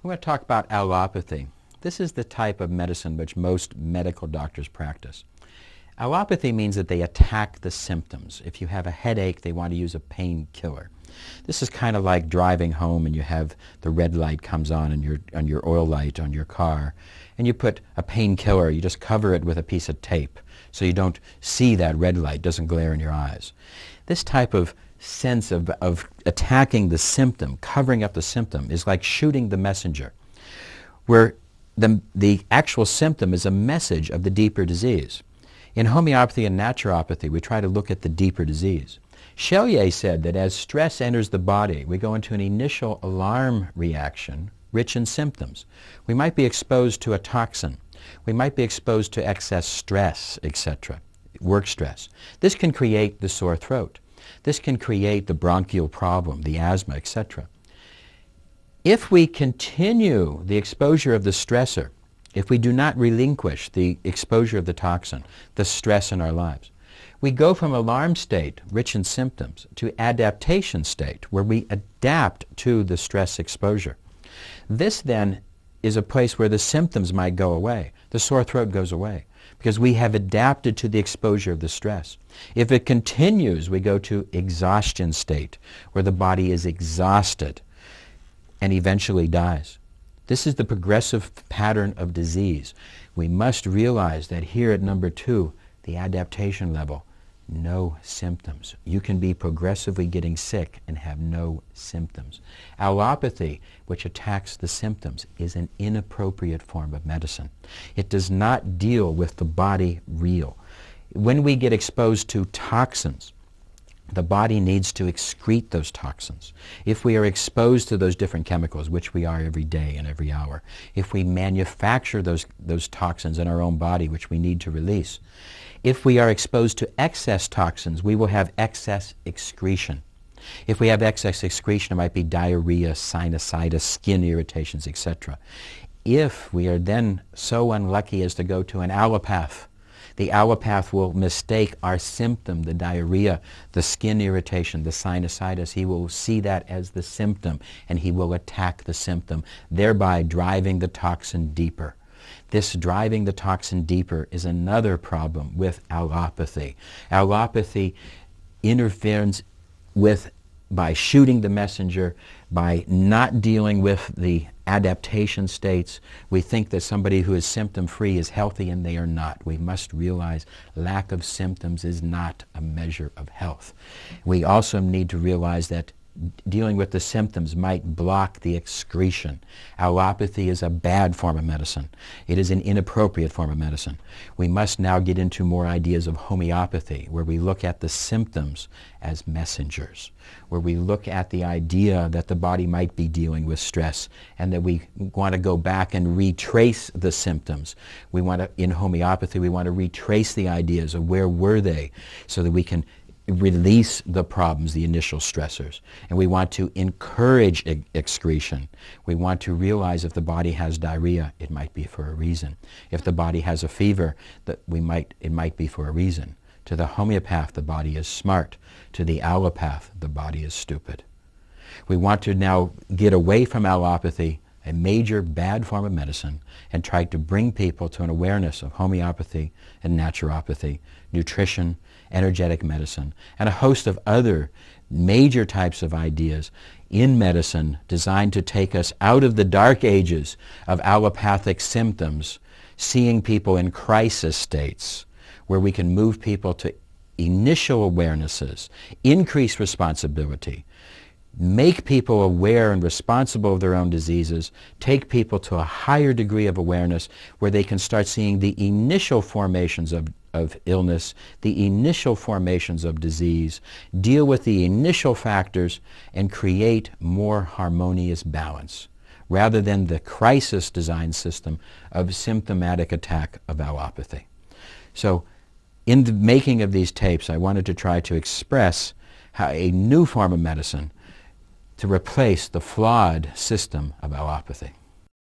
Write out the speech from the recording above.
I want to talk about allopathy. This is the type of medicine which most medical doctors practice. Allopathy means that they attack the symptoms. If you have a headache, they want to use a painkiller. This is kind of like driving home and you have the red light comes on your oil light on your car, and you put a painkiller, you just cover it with a piece of tape so you don't see that red light, doesn't glare in your eyes. This type of sense of attacking the symptom, covering up the symptom, is like shooting the messenger, where the actual symptom is a message of the deeper disease. In homeopathy and naturopathy, we try to look at the deeper disease. Chelier said that as stress enters the body, we go into an initial alarm reaction rich in symptoms. We might be exposed to a toxin. We might be exposed to excess stress, etc., work stress. This can create the sore throat. This can create the bronchial problem, the asthma, etc. If we continue the exposure of the stressor, if we do not relinquish the exposure of the toxin, the stress in our lives, we go from alarm state, rich in symptoms, to adaptation state, where we adapt to the stress exposure. This then is a place where the symptoms might go away. The sore throat goes away because we have adapted to the exposure of the stress. If it continues, we go to exhaustion state, where the body is exhausted and eventually dies. This is the progressive pattern of disease. We must realize that here at number 2, the adaptation level, no symptoms. You can be progressively getting sick and have no symptoms. Allopathy, which attacks the symptoms, is an inappropriate form of medicine. It does not deal with the body real. When we get exposed to toxins, the body needs to excrete those toxins. If we are exposed to those different chemicals, which we are every day and every hour, if we manufacture those toxins in our own body, which we need to release, if we are exposed to excess toxins, we will have excess excretion. If we have excess excretion, it might be diarrhea, sinusitis, skin irritations, etc. If we are then so unlucky as to go to an allopath, the allopath will mistake our symptom, the diarrhea, the skin irritation, the sinusitis. He will see that as the symptom, and he will attack the symptom, thereby driving the toxin deeper. This driving the toxin deeper is another problem with allopathy. Allopathy interferes by shooting the messenger, by not dealing with the adaptation states. We think that somebody who is symptom-free is healthy, and they are not. We must realize lack of symptoms is not a measure of health. We also need to realize that dealing with the symptoms might block the excretion. Allopathy is a bad form of medicine. It is an inappropriate form of medicine. We must now get into more ideas of homeopathy, where we look at the symptoms as messengers, where we look at the idea that the body might be dealing with stress, and that we want to go back and retrace the symptoms. In homeopathy, we want to retrace the ideas of where were they, so that we can release the problems, the initial stressors. And we want to encourage excretion. We want to realize if the body has diarrhea, it might be for a reason. If the body has a fever, it might be for a reason. To the homeopath, the body is smart. To the allopath, the body is stupid. We want to now get away from allopathy, a major bad form of medicine, and try to bring people to an awareness of homeopathy and naturopathy, nutrition, energetic medicine, and a host of other major types of ideas in medicine designed to take us out of the dark ages of allopathic symptoms, seeing people in crisis states, where we can move people to initial awarenesses, increase responsibility, make people aware and responsible of their own diseases, take people to a higher degree of awareness where they can start seeing the initial formations of illness, the initial formations of disease, deal with the initial factors, and create more harmonious balance, rather than the crisis design system of symptomatic attack of allopathy. So in the making of these tapes, I wanted to try to express how a new form of medicine to replace the flawed system of allopathy.